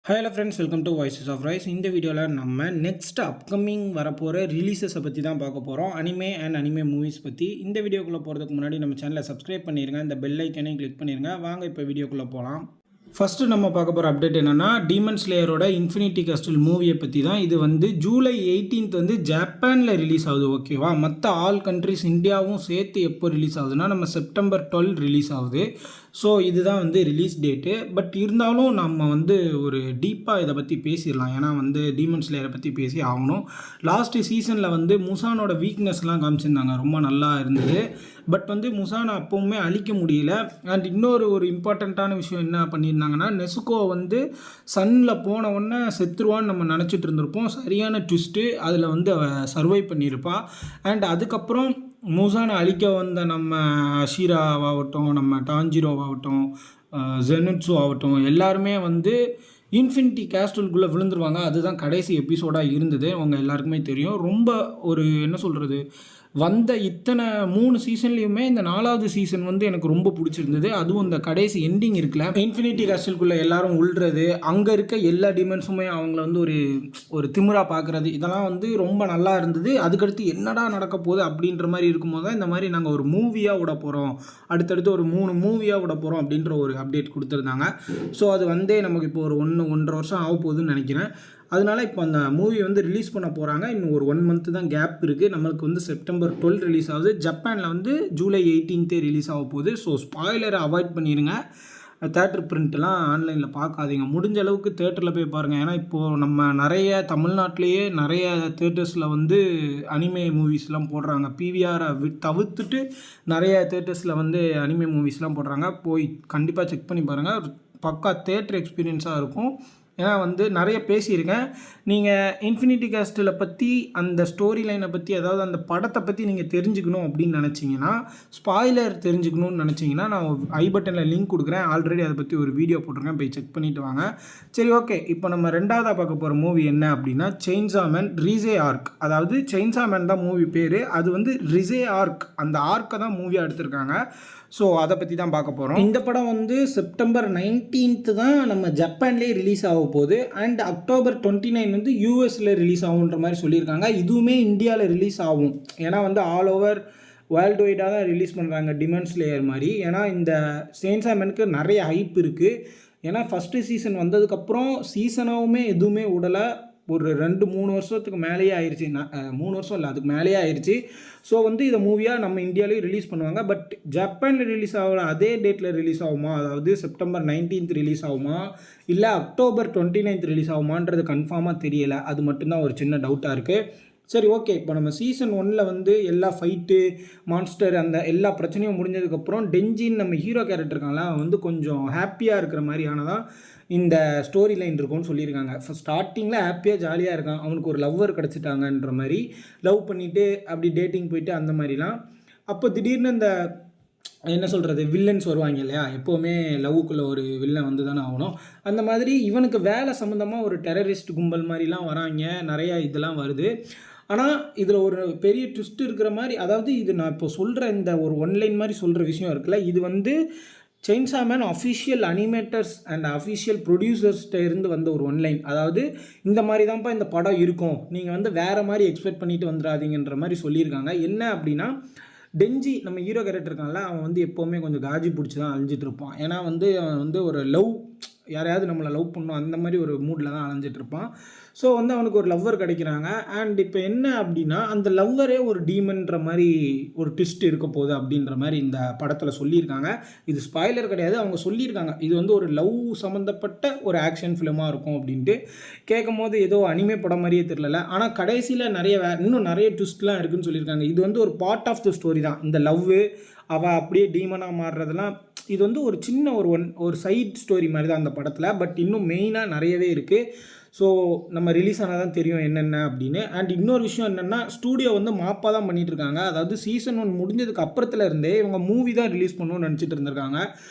Hello friends, welcome to Voices of Rice. இந்த வீடியோவில் நம்ம நெக்ஸ்ட் அப்கமிங் வரப்போகிற ரிலீஸஸை பற்றி தான் பார்க்க போகிறோம். அனிமே அண்ட் அனிமே மூவிஸ் பற்றி. இந்த வீடியோக்குள்ளே போகிறதுக்கு முன்னாடி நம்ம சேனலை சப்ஸ்கிரைப் பண்ணிடுங்க, இந்த பெல் ஐக்கனையும் கிளிக் பண்ணிடுங்க. வாங்க இப்போ வீடியோக்குள்ளே போகலாம். ஃபஸ்ட்டு நம்ம பார்க்க போகிற அப்டேட் என்னென்னா, டீமன் ஸ்லேயரோட இன்ஃபினிட்டி கேஸ்டில் மூவியை பற்றி தான். இது வந்து ஜூலை 18 வந்து ஜப்பானில் ரிலீஸ் ஆகுது, ஓகேவா? மற்ற ஆல் கண்ட்ரிஸ் இந்தியாவும் சேர்த்து எப்போ ரிலீஸ் ஆகுதுன்னா நம்ம செப்டம்பர் 12 ரிலீஸ் ஆகுது. ஸோ இதுதான் வந்து ரிலீஸ் டேட்டு. பட் இருந்தாலும் நம்ம வந்து ஒரு டீப்பாக இதை பற்றி பேசிடலாம். ஏன்னா வந்து டீமன் ஸ்லேயரை பற்றி பேசி ஆகணும். லாஸ்ட்டு சீசனில் வந்து முசானோட வீக்னஸ்லாம் காமிச்சிருந்தாங்க, ரொம்ப நல்லா இருந்தது. பட் வந்து முசானை அப்போவுமே அழிக்க முடியல. அண்ட் இன்னொரு இம்பார்ட்டண்ட்டான விஷயம் என்ன பண்ணியிருந்தாங்கன்னா, நெசுகோ வந்து சன்னில் போன உடனே செத்துருவான்னு நம்ம நினச்சிட்டு இருந்திருப்போம். சரியான ட்விஸ்ட்டு, அதில் வந்து அவள் சர்வை பண்ணியிருப்பா. அண்ட் அதுக்கப்புறம் முசானை அழிக்க வந்த நம்ம அஷீராவாகட்டும், நம்ம டான்ஜிரோவாகட்டும், ஜெனுட்ஸு ஆகட்டும், எல்லாருமே வந்து இன்ஃபினிட்டி கேஸ்டலுக்குள்ளே விழுந்துருவாங்க. அதுதான் கடைசி எபிசோடாக இருந்தது. அவங்க எல்லாருக்குமே தெரியும். ரொம்ப என்ன சொல்கிறது, வந்த இத்தனை 3 சீசன்லேயுமே இந்த 4வது சீசன் வந்து எனக்கு ரொம்ப பிடிச்சிருந்தது. அதுவும் இந்த கடைசி எண்டிங் இருக்குல்ல, இன்ஃபினிட்டி கேஸ்டலுக்குள்ளே எல்லாரும் உள்றது, அங்கே இருக்க எல்லா டிமென்ஸுமே அவங்கள வந்து ஒரு திமிரா பார்க்குறது, இதெல்லாம் வந்து ரொம்ப நல்லா இருந்தது. அதுக்கடுத்து என்னடா நடக்க போகுது அப்படின்ற மாதிரி இருக்கும்போது தான் இந்த மாதிரி நாங்கள் ஒரு மூவியாக விட போகிறோம், அடுத்தடுத்து ஒரு 3 மூவியாக விட போகிறோம் அப்படின்ற ஒரு அப்டேட் கொடுத்துருந்தாங்க. ஸோ அது வந்தே நமக்கு இப்போ ஒரு 1.5 வருஷம் ஆக போகுதுன்னு நினைக்கிறேன். அதனால் இப்போ அந்த மூவி வந்து ரிலீஸ் பண்ண போகிறாங்க. இன்னும் ஒரு 1 மந்த்து தான் கேப் இருக்குது. நம்மளுக்கு வந்து செப்டம்பர் 12 ரிலீஸ் ஆகுது. ஜப்பானில் வந்து ஜூலை 18 ரிலீஸ் ஆக போகுது. ஸோ ஸ்பாய்லரை அவாய்ட் பண்ணிடுங்க. தேட்டர் பிரிண்ட்லாம் ஆன்லைனில் பார்க்காதீங்க. முடிஞ்ச அளவுக்கு தேட்டரில் போய் பாருங்கள். ஏன்னா இப்போது நம்ம நிறைய தமிழ்நாட்டிலேயே நிறைய தேட்டர்ஸில் வந்து அனிமே மூவிஸ்லாம் போடுறாங்க. பிவிஆரை தவிர்த்துட்டு நிறைய தேட்டர்ஸில் வந்து அனிமே மூவிஸ்லாம் போடுறாங்க. போய் கண்டிப்பாக செக் பண்ணி பாருங்கள். பக்கா தேட்டர் எக்ஸ்பீரியன்ஸாக இருக்கும். ஏன்னா வந்து நிறைய பேசியிருக்கேன். நீங்கள் இன்ஃபினிட்டி கேஸ்டில் பற்றி, அந்த ஸ்டோரி லைனை பற்றி, அதாவது அந்த படத்தை பற்றி நீங்கள் தெரிஞ்சுக்கணும் அப்படின்னு நினச்சிங்கன்னா, ஸ்பாய்லர் தெரிஞ்சுக்கணும்னு நினச்சிங்கன்னா, நான் ஐ பட்டனில் லிங்க் கொடுக்குறேன். ஆல்ரெடி அதை பற்றி ஒரு வீடியோ போட்டிருக்கேன், போய் செக் பண்ணிவிட்டு வாங்க. சரி, ஓகே. இப்போ நம்ம 2வதாக பார்க்க போகிற மூவி என்ன அப்படின்னா, செயின்சா மேன் ரிசே ஆர்க். அதாவது செயின்சா மேன் தான் மூவி பேர், அது வந்து ரிசே ஆர்க், அந்த ஆர்க்கை தான் மூவியாக எடுத்திருக்காங்க. ஸோ அதை பற்றி தான் பார்க்க போகிறோம். இந்த படம் வந்து செப்டம்பர் 19 தான் நம்ம ஜப்பான்லேயே ரிலீஸ் ஆக போகுது. அண்ட் அக்டோபர் 29 வந்து யூஎஸில் ரிலீஸ் ஆகுன்ற மாதிரி சொல்லியிருக்காங்க. இதுவுமே இந்தியாவில் ரிலீஸ் ஆகும். ஏன்னா வந்து ஆல் ஓவர் வேர்ல்டு வைடாக தான் ரிலீஸ் பண்ணுறாங்க, டிமன் ஸ்லேயர் மாதிரி. ஏன்னா இந்த செயின்சா மேனுக்கு நிறைய ஹைப் இருக்குது. ஏன்னா ஃபஸ்ட்டு சீசன் வந்ததுக்கப்புறம் சீசனாகவுமே எதுவுமே விடலை. ஒரு 2-3 வருஷத்துக்கு மேலேயே ஆயிடுச்சு. 3 வருஷம் இல்லை, அதுக்கு மேலேயே ஆயிடுச்சு. ஸோ வந்து இதை மூவியாக நம்ம இந்தியாவிலேயும் ரிலீஸ் பண்ணுவாங்க. பட் ஜப்பானில் ரிலீஸ் ஆகிற அதே டேட்டில் ரிலீஸ் ஆகுமா, அதாவது செப்டம்பர் 19 ரிலீஸ் ஆகுமா, இல்லை அக்டோபர் 29 ரிலீஸ் ஆகுமான்றது கன்ஃபார்மாக தெரியலை. அது மட்டும்தான் ஒரு சின்ன டவுட்டாக இருக்குது. சரி, ஓகே. இப்போ நம்ம சீசன் 1 வந்து எல்லா ஃபைட்டு, மான்ஸ்டர், அந்த எல்லா பிரச்சனையும் முடிஞ்சதுக்கப்புறம் டெஞ்சின்னு நம்ம ஹீரோ கேரக்டர் இருக்காங்களா, அவன் வந்து கொஞ்சம் ஹாப்பியாக இருக்கிற மாதிரியானதான் இந்த ஸ்டோரி லைன் இருக்கும்னு சொல்லியிருக்காங்க. ஃபஸ்ட் ஸ்டார்டிங்கில் ஹாப்பியாக ஜாலியாக இருக்கான், அவனுக்கு ஒரு லவ்வர் கிடச்சிட்டாங்கன்ற மாதிரி, லவ் பண்ணிவிட்டு அப்படி டேட்டிங் போயிட்டு அந்த மாதிரிலாம். அப்போ திடீர்னு இந்த என்ன சொல்கிறது, வில்லன்ஸ் வருவாங்க இல்லையா, எப்போவுமே லவ்வுக்குள்ளே ஒரு வில்லன் வந்து தானே ஆகணும். அந்த மாதிரி இவனுக்கு வேலை சம்மந்தமாக ஒரு டெரரிஸ்ட் கும்பல் மாதிரிலாம் வராங்க, நிறையா இதெல்லாம் வருது. ஆனால் இதில் ஒரு பெரிய ட்விஸ்ட் இருக்கிற மாதிரி, அதாவது இது நான் இப்போ சொல்கிற இந்த ஒரு ஒன்லைன் மாதிரி சொல்கிற விஷயம் இருக்குல்ல, இது வந்து chainsaw man official animators and official ப்ரொடியூசர்ஸ்கிட்ட இருந்து வந்த ஒரு ஒன்லைன். அதாவது இந்த மாதிரி தான்ப்பா இந்த படம் இருக்கும், நீங்கள் வந்து வேறு மாதிரி எக்ஸ்பெக்ட் பண்ணிட்டு வந்துடாதீங்கன்ற மாதிரி சொல்லியிருக்காங்க. என்ன அப்படின்னா, டெஞ்சி நம்ம ஹீரோ கேரக்டர் இருக்கான்ல, அவன் வந்து எப்போவுமே கொஞ்சம் காஜி பிடிச்சி தான் அழிஞ்சிட்டு இருப்பான். ஏன்னா வந்து அவன் வந்து ஒரு யாரையாவது நம்மளை லவ் பண்ணணும் அந்த மாதிரி ஒரு மூடில் தான் அலைஞ்சிட்ருப்பான். ஸோ வந்து அவனுக்கு ஒரு லவ்வர் கிடைக்கிறாங்க. அண்ட் இப்போ என்ன அப்படின்னா, அந்த லவ்வரே ஒரு டீமன்ற மாதிரி ஒரு ட்விஸ்ட் இருக்க போகுது அப்படின்ற மாதிரி இந்த படத்தில் சொல்லியிருக்காங்க. இது ஸ்பாய்லர் கிடையாது, அவங்க சொல்லியிருக்காங்க. இது வந்து ஒரு லவ் சம்மந்தப்பட்ட ஒரு ஆக்ஷன் ஃபிலிமாக இருக்கும் அப்படின்ட்டு. கேட்கும் போது ஏதோ அனிமே படம் மாதிரியே தெரியல. ஆனால் கடைசியில் இன்னும் நிறைய ட்விஸ்ட்லாம் இருக்குதுன்னு சொல்லியிருக்காங்க. இது வந்து ஒரு பார்ட் ஆஃப் த ஸ்டோரி தான். இந்த லவ்வு, அவள் அப்படியே டீமனாக மாறுறதெல்லாம் இது வந்து ஒரு சின்ன ஒரு சைட் ஸ்டோரி மாதிரி தான் அந்த படத்தில். பட் இன்னும் மெயினாக நிறையவே இருக்குது. ஸோ நம்ம ரிலீஸ் ஆனால் தான் தெரியும் என்னென்ன அப்படின்னு. அண்ட் இன்னொரு விஷயம் என்னென்னா, ஸ்டூடியோ வந்து மாப்பாக தான் பண்ணிகிட்டு இருக்காங்க. அதாவது சீசன் 1 முடிஞ்சதுக்கு அப்புறத்துல இருந்தே இவங்க மூவி தான் ரிலீஸ் பண்ணணும்னு நினச்சிட்டு இருந்திருக்காங்க.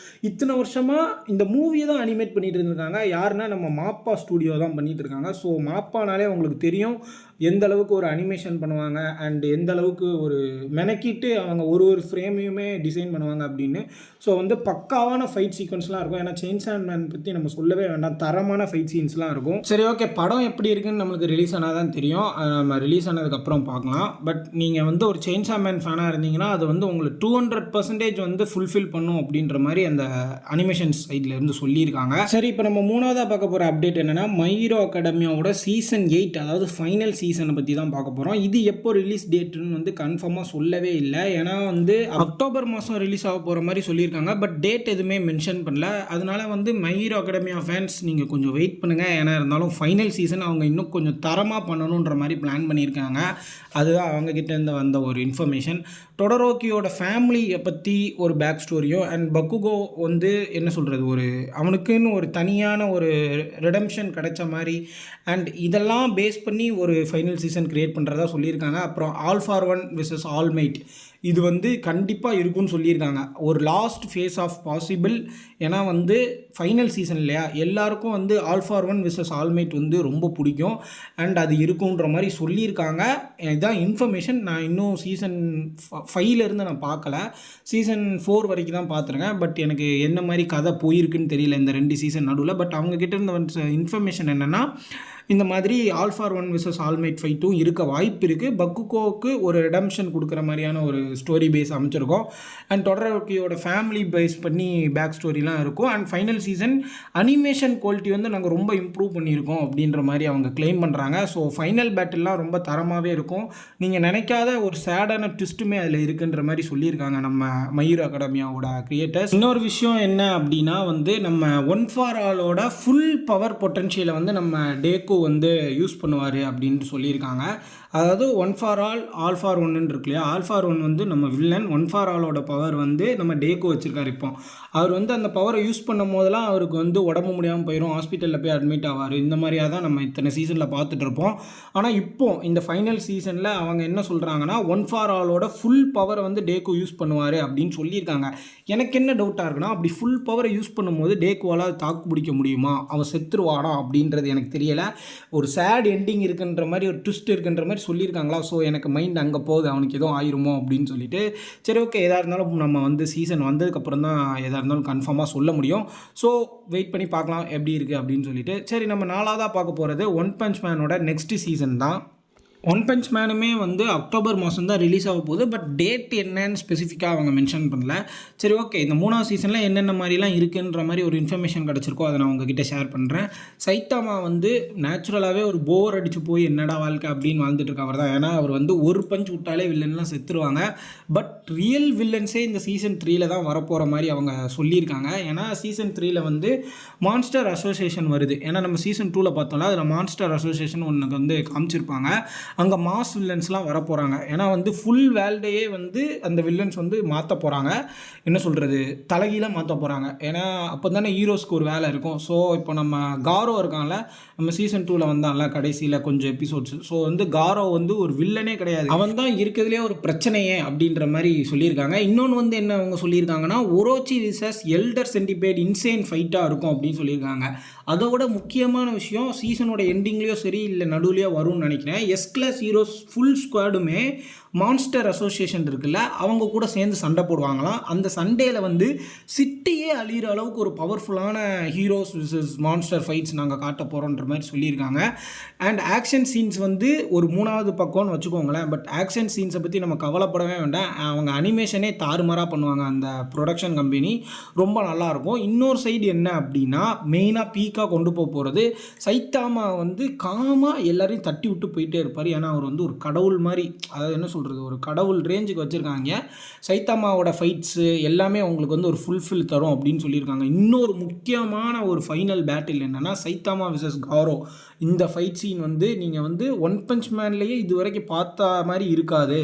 இத்தனை வருஷமாக இந்த மூவியை தான் அனிமேட் பண்ணிகிட்டு இருந்திருக்காங்க. யாருன்னா நம்ம மாப்பா ஸ்டூடியோ தான் பண்ணிகிட்டு இருக்காங்க. ஸோ மாப்பானாலே உங்களுக்கு தெரியும் எந்த அளவுக்கு ஒரு அனிமேஷன் பண்ணுவாங்க அண்ட் எந்த அளவுக்கு ஒரு மெனக்கிட்டு அவங்க ஒரு ஃப்ரேமையுமே டிசைன் பண்ணுவாங்க அப்படின்னு. ஸோ வந்து பக்காவான ஃபைட் சீக்வன்ஸ்லாம் இருக்கும். ஏன்னா செயின்ஸா மேன் பற்றி நம்ம சொல்லவே வேண்டாம், தரமான ஃபைட் சீன்ஸ்லாம் இருக்கும். சரி, ஓகே, படம் எப்படி இருக்குன்னு நம்மளுக்கு ரிலீஸ் ஆனால் தான் தெரியும். நம்ம ரிலீஸ் ஆனதுக்கப்புறம் பார்க்கலாம். பட் நீங்கள் வந்து ஒரு செயின்ஸா மேன் ஃபேனாக இருந்தீங்கன்னா அது வந்து உங்களுக்கு 200% வந்து ஃபுல்ஃபில் பண்ணும் அப்படின்ற மாதிரி அந்த அனிமேஷன் சைடில் இருந்து சொல்லியிருக்காங்க. சரி, இப்போ நம்ம மூணாவதாக பார்க்க போகிற அப்டேட் என்னென்னா, மை ஹீரோ அகாடமியாவோட சீசன் 8 அதாவது ஃபைனல் சீசனை பற்றி தான் பார்க்க போகிறோம். இது எப்போ ரிலீஸ் டேட்டுன்னு வந்து கன்ஃபார்மாக சொல்லவே இல்லை. ஏன்னா வந்து அக்டோபர் மாதம் ரிலீஸ் ஆக போகிற மாதிரி சொல்லியிருக்காங்க. பட் டேட் எதுவுமே மென்ஷன் பண்ணல. அதனால வந்து மை ஹீரோ அகாடமியா ஃபேன்ஸ் நீங்கள் கொஞ்சம் வெயிட் பண்ணுங்கள். ஏன்னா இருந்தாலும் ஃபைனல் சீசன் அவங்க இன்னும் கொஞ்சம் தரமாக பண்ணணுன்ற மாதிரி பிளான் பண்ணியிருக்காங்க. அதுதான் அவங்கக்கிட்டேருந்து வந்த ஒரு இன்ஃபர்மேஷன். டொடரோக்கியோட ஃபேமிலியை பற்றி ஒரு பேக் ஸ்டோரியும் அண்ட் பக்குகோ வந்து என்ன சொல்கிறது, ஒரு அவனுக்குன்னு ஒரு தனியான ஒரு ரெடம்ஷன் கிடைச்ச மாதிரி அண்ட் இதெல்லாம் பேஸ் பண்ணி ஒரு ஃபைனல் சீசன் க்ரியேட் பண்ணுறதா சொல்லியிருக்காங்க. அப்புறம் all for one wishes all might இது வந்து கண்டிப்பாக இருக்கும்னு சொல்லியிருக்காங்க. ஒரு லாஸ்ட் ஃபேஸ் ஆஃப் பாசிபிள். ஏன்னா வந்து ஃபைனல் சீசன் இல்லையா, எல்லாருக்கும் வந்து all for one versus all might வந்து ரொம்ப பிடிக்கும் அண்ட் அது இருக்குன்ற மாதிரி சொல்லியிருக்காங்க. இதுதான் இன்ஃபர்மேஷன். நான் இன்னும் சீசன் 5லேருந்து நான் பார்க்கல, சீசன் 4 வரைக்கும் தான் பார்த்துருக்கேன். பட் எனக்கு என்ன மாதிரி கதை போயிருக்குன்னு தெரியல இந்த 2 சீசன் நடுவில். பட் அவங்கக்கிட்ட இருந்த இன்ஃபர்மேஷன் என்னென்னா, இந்த மாதிரி all for one versus all might ஃபைட்டும் இருக்க வாய்ப்பு இருக்குது. பக்குகோவுக்கு ஒரு ரெடம்ஷன் கொடுக்குற மாதிரியான ஒரு ஸ்டோரி பேஸ் அமைச்சிருக்கோம். அண்ட் டொடரோக்கியோட ஃபேமிலி பேஸ் பண்ணி பேக் ஸ்டோரிலாம் இருக்கும். And final season animation quality வந்து நாங்கள் ரொம்ப இம்ப்ரூவ் பண்ணியிருக்கோம் அப்படின்ற மாதிரி அவங்க கிளைம் பண்ணுறாங்க. ஸோ ஃபைனல் பேட்டில்லாம் ரொம்ப தரமாகவே இருக்கும். நீங்கள் நினைக்காத ஒரு சேடான ட்விஸ்ட்டுமே அதில் இருக்குன்ற மாதிரி சொல்லியிருக்காங்க நம்ம மை ஹீரோ அகாடமியாவோட கிரியேட்டர்ஸ். இன்னொரு விஷயம் என்ன அப்படின்னா வந்து நம்ம ஒன் ஃபார் ஆலோட ஃபுல் பவர் பொட்டன்ஷியலை வந்து நம்ம டேக்கு வந்து யூஸ் பண்ணுவார் அப்படின்ட்டு சொல்லியிருக்காங்க. அதாவது ஒன் ஃபார் ஆல் ஃபார் ஒன்னு இருக்கு இல்லையா, ஆல் ஃபார் ஒன் வந்து நம்ம வில்லன், ஒன் ஃபார் ஆலோட பவர் வந்து நம்ம டேக்கோ வச்சுருக்காரு. இப்போ அவர் வந்து அந்த பவரை யூஸ் பண்ணும் போதெல்லாம் அவருக்கு வந்து உடம்பு முடியாமல் போயிடும், ஹாஸ்பிட்டலில் போய் அட்மிட் ஆவார். இந்த மாதிரியாக தான் நம்ம இத்தனை சீசனில் பார்த்துட்ருப்போம். ஆனால் இப்போ இந்த ஃபைனல் சீசனில் அவங்க என்ன சொல்கிறாங்கன்னா, ஒன் ஃபார் ஆலோட ஃபுல் பவரை வந்து டேக்கோ யூஸ் பண்ணுவார் அப்படின்னு சொல்லியிருக்காங்க. எனக்கு என்ன டவுட்டாக இருக்குன்னா, அப்படி ஃபுல் பவரை யூஸ் பண்ணும்போது டேக்கோவால் தாக்கு பிடிக்க முடியுமா, அவன் செத்துருவானா அப்படின்றது எனக்கு தெரியலை. ஒரு சேட் எண்டிங் இருக்குன்ற மாதிரி, ஒரு ட்விஸ்ட் இருக்குன்ற மாதிரி சொல்லியிருக்காங்களா. ஸோ எனக்கு மைண்ட் அங்கே போகுது, அவனுக்கு எதுவும் ஆயிருமோ அப்படின்னு சொல்லிட்டு. சரி, ஓகே, எதாக இருந்தாலும் நம்ம வந்து சீசன் வந்ததுக்கப்புறம் தான் எதாக இருந்தாலும் கன்ஃபார்மாக சொல்ல முடியும். ஸோ வெயிட் பண்ணி பார்க்கலாம் எப்படி இருக்குது அப்படின்னு சொல்லிட்டு. சரி, நம்ம 4ஆவதாக பார்க்க போகிறது ஒன் பஞ்ச் மேனோட நெக்ஸ்ட் சீசன் தான். ஒன் பஞ்ச் மேனுமே வந்து அக்டோபர் மாதம் தான் ரிலீஸ் ஆக போகுது. பட் டேட் என்னன்னு ஸ்பெசிஃபிக்காக அவங்க மென்ஷன் பண்ணல. சரி, ஓகே, இந்த 3ஆவது சீசனில் என்னென்ன மாதிரிலாம் இருக்குன்ற மாதிரி ஒரு இன்ஃபர்மேஷன் கிடச்சிருக்கோ அதை நான் உங்ககிட்ட ஷேர் பண்ணுறேன். சைத்தாமா வந்து நேச்சுரலாகவே ஒரு போர் அடித்து போய் என்னடா வாழ்க்கை அப்படின்னு வாழ்ந்துட்டு இருக்கவர் தான். ஏன்னா அவர் வந்து ஒரு பஞ்ச் விட்டாலே வில்லன்லாம் செத்துருவாங்க. பட் ரியல் வில்லன்ஸே இந்த சீசன் 3ல் தான் வரப்போகிற மாதிரி அவங்க சொல்லியிருக்காங்க. ஏன்னா சீசன் 3ல் வந்து மான்ஸ்டர் அசோசியேஷன் வருது. ஏன்னா நம்ம சீசன் 2ல் பார்த்தோம்ல, அதில் மான்ஸ்டர் அசோசியேஷன் ஒன்று வந்து காமிச்சிருப்பாங்க. அங்கே மாஸ் வில்லன்ஸ்லாம் வர போகிறாங்க. ஏன்னா வந்து ஃபுல் வேல்டையே வந்து அந்த வில்லன்ஸ் வந்து மாற்ற போகிறாங்க. என்ன சொல்கிறது, தலைகீழாக மாற்ற போகிறாங்க. ஏன்னா அப்போ தானே ஹீரோஸ்க்கு ஒரு வேலை இருக்கும். ஸோ இப்போ நம்ம காரோ இருக்கான்ல, நம்ம சீசன் 2ல் வந்தான்ல கடைசியில் கொஞ்சம் எபிசோட்ஸ். ஸோ வந்து காரோ வந்து ஒரு வில்லனே கிடையாது, அவன் தான் இருக்கிறதுலே ஒரு பிரச்சனையே அப்படின்ற மாதிரி சொல்லியிருக்காங்க. இன்னொன்று வந்து என்ன அவங்க சொல்லியிருக்காங்கன்னா, ஒரோச்சி விசஸ் எல்டர் சென்டிபேட் இன்சேன் ஃபைட்டாக இருக்கும் அப்படின்னு சொல்லியிருக்காங்க. அதோட முக்கியமான விஷயம், சீசனோட எண்டிங்லேயோ சரி இல்லை நடுவுலையோ வரும்னு நினைக்கிறேன், எஸ் கிளாஸ் ஹீரோஸ் ஃபுல் ஸ்குவாடுமே மான்ஸ்டர் அசோசியேஷன் இருக்குல்ல, அவங்க கூட சேர்ந்து சண்டை போடுவாங்களாம். அந்த சண்டேயில் வந்து சிட்டியே அழிகிற அளவுக்கு ஒரு பவர்ஃபுல்லான ஹீரோஸ் விசஸ் மான்ஸ்டர் ஃபைட்ஸ் நாங்கள் காட்ட போகிறோன்ற மாதிரி சொல்லியிருக்காங்க. அண்ட் ஆக்ஷன் சீன்ஸ் வந்து ஒரு 3ஆவது பக்கம்னு வச்சுக்கோங்களேன். பட் ஆக்ஷன் சீன்ஸை பற்றி நம்ம கவலைப்படவே வேண்டாம். அவங்க அனிமேஷனே தாறுமாறாக பண்ணுவாங்க. அந்த ப்ரொடக்ஷன் கம்பெனி ரொம்ப நல்லாயிருக்கும். இன்னொரு சைடு என்ன அப்படின்னா, மெயினாக பீக்காக கொண்டு போகிறது சைத்தாமா வந்து காமாக எல்லாரையும் தட்டி விட்டு போயிட்டே இருப்பார். ஏன்னா அவர் வந்து ஒரு கடவுள் மாதிரி, அதாவது என்ன சொல்கிறது, ஒரு கடவுள் ரேஞ்சுக்கு வச்சுருக்காங்க. சைத்தாமாவோட ஃபைட்ஸு எல்லாமே உங்களுக்கு வந்து ஒரு ஃபுல்ஃபில் தரும் அப்படின்னு சொல்லியிருக்காங்க. இன்னொரு முக்கியமான ஒரு ஃபைனல் பேட்டில் என்னென்னா சைத்தாமா விசஸ் காரோ. இந்த ஃபைட் சீன் வந்து நீங்கள் வந்து ஒன் பஞ்ச் மேன்லேயே இது வரைக்கும் பார்த்த மாதிரி இருக்காது.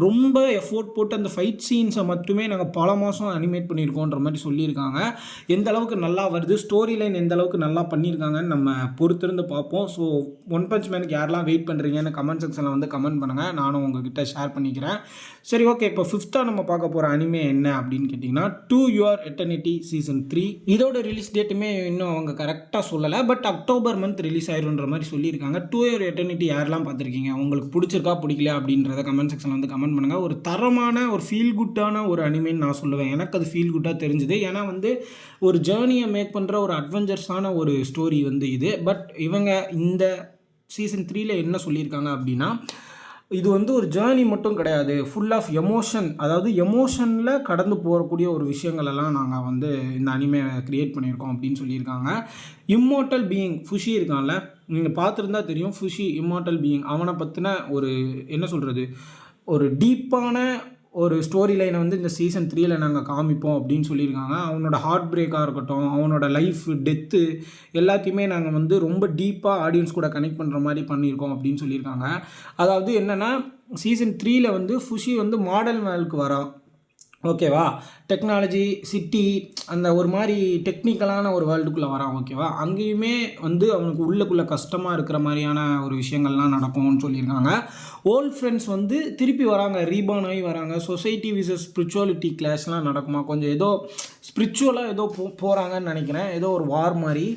ரொம்ப எஃபோர்ட் போட்டு அந்த ஃபைட் சீன்ஸை மட்டுமே நாங்கள் பல மாதம் அனிமேட் பண்ணியிருக்கோன்ற மாதிரி சொல்லியிருக்காங்க. எந்த அளவுக்கு நல்லா வருது, ஸ்டோரி லைன் எந்த அளவுக்கு நல்லா பண்ணியிருக்காங்கன்னு நம்ம பொறுத்திருந்து பார்ப்போம். ஸோ ஒன் பஞ்ச் மேனுக்கு யாரெல்லாம் வெயிட் பண்ணுறீங்கன்னு கமெண்ட் செக்ஷனில் வந்து கமெண்ட் பண்ணுங்கள், நானும் உங்ககிட்ட ஷேர் பண்ணிக்கிறேன். சரி, ஓகே. இப்போ 5th நம்ம பார்க்க போகிற அனிமே என்ன அப்படின்னு கேட்டிங்கன்னா டு யுவர் எட்டர்னிட்டி சீசன் 3. இதோட ரிலீஸ் டேட்டுமே இன்னும் அவங்க கரெக்டாக சொல்லலை, பட் அக்டோபர் மந்த் ரிலீஸ் ஆயிருன்ற மாதிரி சொல்லியிருக்காங்க. டு யுவர் எட்டர்னிட்டி யாரெல்லாம் பார்த்துருக்கீங்க, உங்களுக்கு பிடிச்சிருக்கா பிடிக்கல அப்படின்றத கமெண்ட் செக்ஷனில் வந்து கமெண்ட் பண்ணுங்கள். ஒரு தரமான ஒரு ஃபீல் குட்டான ஒரு அனிமேன்னு நான் சொல்லுவேன். எனக்கு அது ஃபீல் குட்டாக தெரிஞ்சுது. ஏன்னா வந்து ஒரு ஜேர்னியை மேக் பண்ணுற ஒரு அட்வென்ச்சர்ஸான ஒரு ஸ்டோரி வந்து இது. பட் இவங்க இந்த சீசன் 3ல என்ன சொல்லியிருக்காங்க அப்படின்னா, இது வந்து ஒரு ஜேர்னி மட்டும் கிடையாது, ஃபுல் ஆஃப் எமோஷன். அதாவது எமோஷனில் கடந்து போகக்கூடிய ஒரு விஷயங்களெல்லாம் நாங்கள் வந்து இந்த அனிமே க்ரியேட் பண்ணியிருக்கோம் அப்படின்னு சொல்லியிருக்காங்க. இம்மோர்ட்டல் பீயிங் ஃபுஷி இருக்கான்ல, நீங்கள் பார்த்துருந்தா தெரியும். ஃபுஷி இம்மோர்ட்டல் பீயிங், அவனை பற்றின ஒரு என்ன சொல்கிறது, ஒரு டீப்பான ஒரு ஸ்டோரி லைனை வந்து இந்த சீசன் 3ல நாங்கள் காமிப்போம் அப்படின்னு சொல்லியிருக்காங்க. அவனோட ஹார்ட் பிரேக்காக இருக்கட்டும், அவனோட லைஃப் டெத்து எல்லாத்தையுமே நாங்கள் வந்து ரொம்ப டீப்பாக ஆடியன்ஸ் கூட கனெக்ட் பண்ணுற மாதிரி பண்ணியிருக்கோம் அப்படின்னு சொல்லியிருக்காங்க. அதாவது என்னென்னா சீசன் 3ல வந்து ஃபுஷி வந்து மாடல் வேர்ல்டுக்கு வரான், ஓகேவா. டெக்னாலஜி சிட்டி அந்த ஒரு மாதிரி டெக்னிக்கலான ஒரு வேர்ல்டுக்குள்ளே வரான், ஓகேவா. அங்கேயுமே வந்து அவனுக்கு உள்ளுக்குள்ளே கஷ்டமாக இருக்கிற மாதிரியான ஒரு விஷயங்கள்லாம் நடக்கும்னு சொல்லியிருக்காங்க. ஓல்ட் ஃப்ரெண்ட்ஸ் வந்து திருப்பி வராங்க, ரீபார்ன் ஆகி வராங்க. சொசைட்டி விசஸ் ஸ்பிரிச்சுவாலிட்டி கிளாஸ்லாம் நடக்குமா, கொஞ்சம் ஏதோ ஸ்பிரிச்சுவலாக ஏதோ போகிறாங்கன்னு நினைக்கிறேன், ஏதோ ஒரு வார் மாதிரி.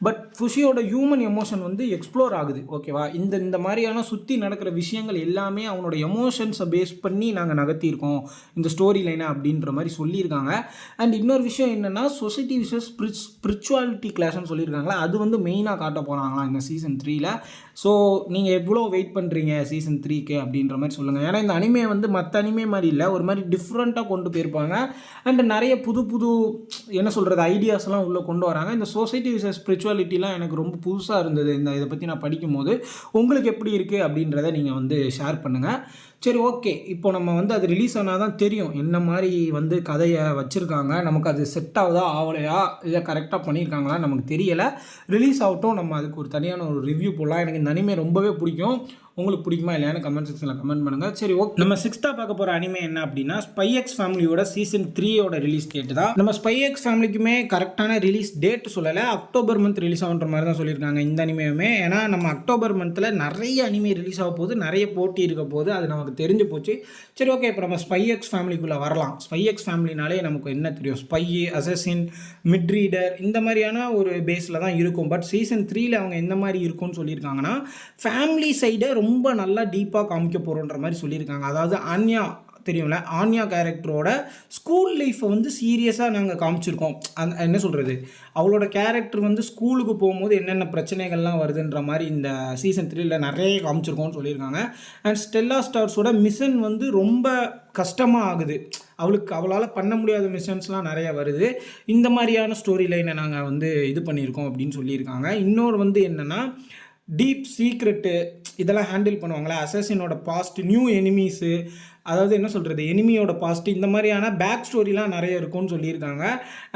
பட் ஃபுஷியோட ஹியூமன் எமோஷன் வந்து எக்ஸ்ப்ளோர் ஆகுது, ஓகேவா. இந்த மாதிரியான சுற்றி நடக்கிற விஷயங்கள் எல்லாமே அவனோட எமோஷன்ஸை பேஸ் பண்ணி நாங்கள் நகர்த்தியிருக்கோம் இந்த ஸ்டோரி லைனை அப்படின்ற மாதிரி சொல்லியிருக்காங்க. அண்ட் இன்னொரு விஷயம் என்னென்னா சொசைட்டி விசஸ் ஸ்பிரிச்சுவாலிட்டி கிளாஸ்ன்னு சொல்லியிருக்காங்களா, அது வந்து மெயினாக காட்ட போகிறாங்களாம் இந்த சீசன் 3ல. ஸோ நீங்கள் எவ்வளோ வெயிட் பண்ணுறீங்க சீசன் 3க்கு அப்படின்ற மாதிரி சொல்லுங்கள். ஏன்னா இந்த அனிமே வந்து மற்ற அனிமே மாதிரி இல்லை, ஒரு மாதிரி டிஃப்ரெண்ட்டாக கொண்டு போயிருப்பாங்க. அண்ட் நிறைய புது புது என்ன சொல்கிறது ஐடியாஸ்லாம் உள்ளே கொண்டு வராங்க. இந்த சொசைட்டி விசஸ் ஸ்பிரிச்சுவாலிட்டிலாம் எனக்கு ரொம்ப புதுசாக இருந்தது. இதை பற்றி நான் படிக்கும்போது உங்களுக்கு எப்படி இருக்குது அப்படின்றத நீங்கள் வந்து ஷேர் பண்ணுங்கள். சரி, ஓகே. இப்போ நம்ம வந்து அது ரிலீஸ் ஆனால் தான் தெரியும் என்ன மாதிரி வந்து கதையை வச்சுருக்காங்க, நமக்கு அது செட் ஆகுதா ஆகலையா, இதை கரெக்டாக பண்ணியிருக்காங்களா நமக்கு தெரியலை. ரிலீஸ் ஆகட்டும், நம்ம அதுக்கு ஒரு தனியான ஒரு ரிவ்யூ போடலாம். எனக்கு இந்த அனிமே ரொம்பவே பிடிக்கும். உங்களுக்கு பிடிக்குமா இல்லையான்னு கமெண்ட் செக்ஷனில் கமெண்ட் பண்ணுங்கள். சரி, ஓகே. நம்ம 6th பார்க்க போகிற அனிமே என்ன அப்படின்னா ஸ்பை எக்ஸ் ஃபேமிலியோட சீசன் 3யோட ரிலீஸ் டேட் தான். நம்ம ஸ்பை எக்ஸ் ஃபேமிலிக்குமே கரெக்டான ரிலீஸ் டேட் சொல்லலை, அக்டோபர் மந்த் ரிலீஸ் ஆகுன்ற மாதிரி தான் சொல்லியிருக்காங்க இந்த அனிமேவுமே. ஏன்னா நம்ம அக்டோபர் மந்தில் நிறைய அனிமே ரிலீஸ் ஆக போகுது, நிறைய போட்டி இருக்க போகுது, அது நமக்கு தெரிஞ்சு போச்சு. சரி, ஓகே. இப்போ நம்ம ஸ்பை எக்ஸ் ஃபேமிலிக்குள்ளே வரலாம். ஸ்பை எக்ஸ் ஃபேமிலினாலே நமக்கு என்ன தெரியும், ஸ்பை, அசசின், மிட் ரீடர் இந்த மாதிரியான ஒரு பேஸில் தான் இருக்கும். பட் சீசன் 3ல அவங்க எந்த மாதிரி இருக்கும்னு சொல்லியிருக்காங்கன்னா ஃபேமிலி சைடை ரொம்ப நல்லா டீப்பாக காமிக்க போகிறோன்ற மாதிரி சொல்லியிருக்காங்க. அதாவது ஆன்யா தெரியும்ல, ஆன்யா கேரக்டரோட ஸ்கூல் லைஃப்பை வந்து சீரியஸாக நாங்கள் காமிச்சிருக்கோம். என்ன சொல்கிறது, அவளோட கேரக்டர் வந்து ஸ்கூலுக்கு போகும்போது என்னென்ன பிரச்சனைகள்லாம் வருதுன்ற மாதிரி இந்த சீசன் 3ல நிறைய காமிச்சிருக்கோம்னு சொல்லியிருக்காங்க. அண்ட் ஸ்டெல்லா ஸ்டார்ஸோட மிஷன் வந்து ரொம்ப கஷ்டமாக ஆகுது, அவளால் பண்ண முடியாத மிஷன்ஸ்லாம் நிறையா வருது. இந்த மாதிரியான ஸ்டோரி லைனை நாங்கள் வந்து இது பண்ணியிருக்கோம் அப்படின்னு சொல்லியிருக்காங்க. இன்னொரு வந்து என்னென்னா டீப் சீக்ரெட்டு இதெல்லாம் ஹேண்டில் பண்ணுவாங்களே, அசசினோட பாஸ்ட், நியூ எனிமீஸு, அதாவது என்ன சொல்கிறது எனிமியோட பாஸ்ட், இந்த மாதிரியான பேக் ஸ்டோரிலாம் நிறைய இருக்கும்னு சொல்லியிருக்காங்க.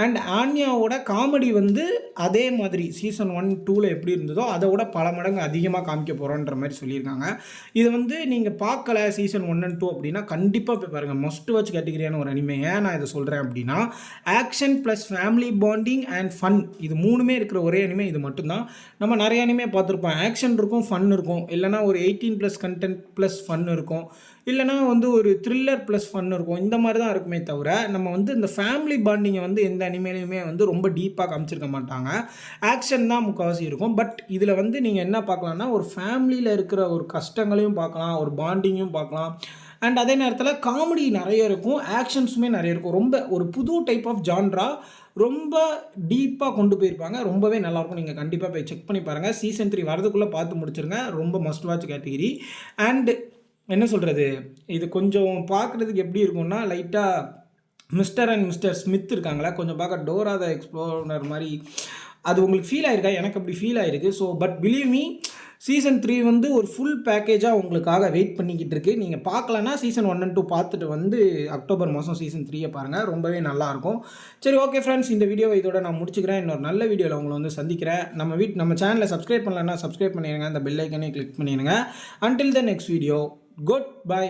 அண்ட் ஆன்யாவோட காமெடி வந்து அதே மாதிரி சீசன் 1, 2ல் எப்படி இருந்ததோ அதை விட பல மடங்கு அதிகமாக காமிக்க போகிறோன்ற மாதிரி சொல்லியிருக்காங்க. இது வந்து நீங்கள் பார்க்கல சீசன் 1 and 2 அப்படின்னா கண்டிப்பாக போய் பாருங்கள், மஸ்ட் வாட்ச் கேட்டகரியான ஒரு அனிமே. ஏன் நான் இதை சொல்கிறேன் அப்படின்னா action plus family bonding and fun, இது மூணுமே இருக்கிற ஒரே அனிமே இது மட்டும்தான். நம்ம நிறைய அனிமே பார்த்துருப்போம், ஆக்ஷன் இருக்கும், ஃபன் இருக்கும், இல்லைனா ஒரு 18+ கண்டென்ட் ப்ளஸ் ஃபன் இருக்கும், இல்லைனா வந்து ஒரு த்ரில்லர் ப்ளஸ் ஃபன் இருக்கும். இந்த மாதிரி தான் இருக்குமே தவிர நம்ம வந்து இந்த ஃபேமிலி பாண்டிங்கை வந்து எந்த அனிமேலையுமே வந்து ரொம்ப டீப்பாக காமிச்சிருக்க மாட்டாங்க. ஆக்ஷன் தான் முக்கால்வாசி இருக்கும். பட் இதில் வந்து நீங்கள் என்ன பார்க்கலான்னா ஒரு ஃபேமிலியில் இருக்கிற ஒரு கஷ்டங்களையும் பார்க்கலாம், ஒரு பாண்டிங்கும் பார்க்கலாம். அண்ட் அதே நேரத்தில் காமெடி நிறைய இருக்கும், ஆக்ஷன்ஸுமே நிறைய இருக்கும். ரொம்ப ஒரு புது டைப் ஆஃப் ஜான்ரா, ரொம்ப டீப்பாக கொண்டு போயிருப்பாங்க, ரொம்பவே நல்லாயிருக்கும். நீங்கள் கண்டிப்பாக போய் செக் பண்ணி பாருங்கள். சீசன் 3 வரதுக்குள்ளே பார்த்து முடிச்சிருங்க, ரொம்ப மஸ்ட் வாட்ச் கேட்டகிரி. அண்ட் என்ன சொல்கிறது, இது கொஞ்சம் பார்க்குறதுக்கு எப்படி இருக்கும்னா லைட்டாக மிஸ்டர் அண்ட் மிஸ்டர் ஸ்மித் இருக்காங்களா, கொஞ்சம் பார்க்க டோரா த எக்ஸ்ப்ளோரர் மாதிரி அது உங்களுக்கு ஃபீல் ஆயிருக்கா? எனக்கு அப்படி ஃபீல் ஆயிருக்கு. So but believe me, season 3 வந்து ஒரு ஃபுல் பேக்கேஜாக உங்களுக்காக வெயிட் பண்ணிக்கிட்டு இருக்கு. நீங்கள் பார்க்கலன்னா சீசன் 1 அண்ட் 2 பார்த்துட்டு வந்து அக்டோபர் மாதம் சீசன் 3 பாருங்கள். ரொம்பவே நல்லாயிருக்கும். சரி, ஓகே ஃப்ரெண்ட்ஸ், இந்த வீடியோவை இதோட நான் முடிச்சுக்கிறேன். இன்னொரு நல்ல வீடியோவில் உங்களை வந்து சந்திக்கிறேன். நம்ம சேனலை சப்ஸ்கிரைப் பண்ணலன்னா சப்ஸ்கிரைப் பண்ணிடுங்க. அந்த பெல் ஐக்கனே கிளிக் பண்ணிடுங்க. Until the next video, good bye.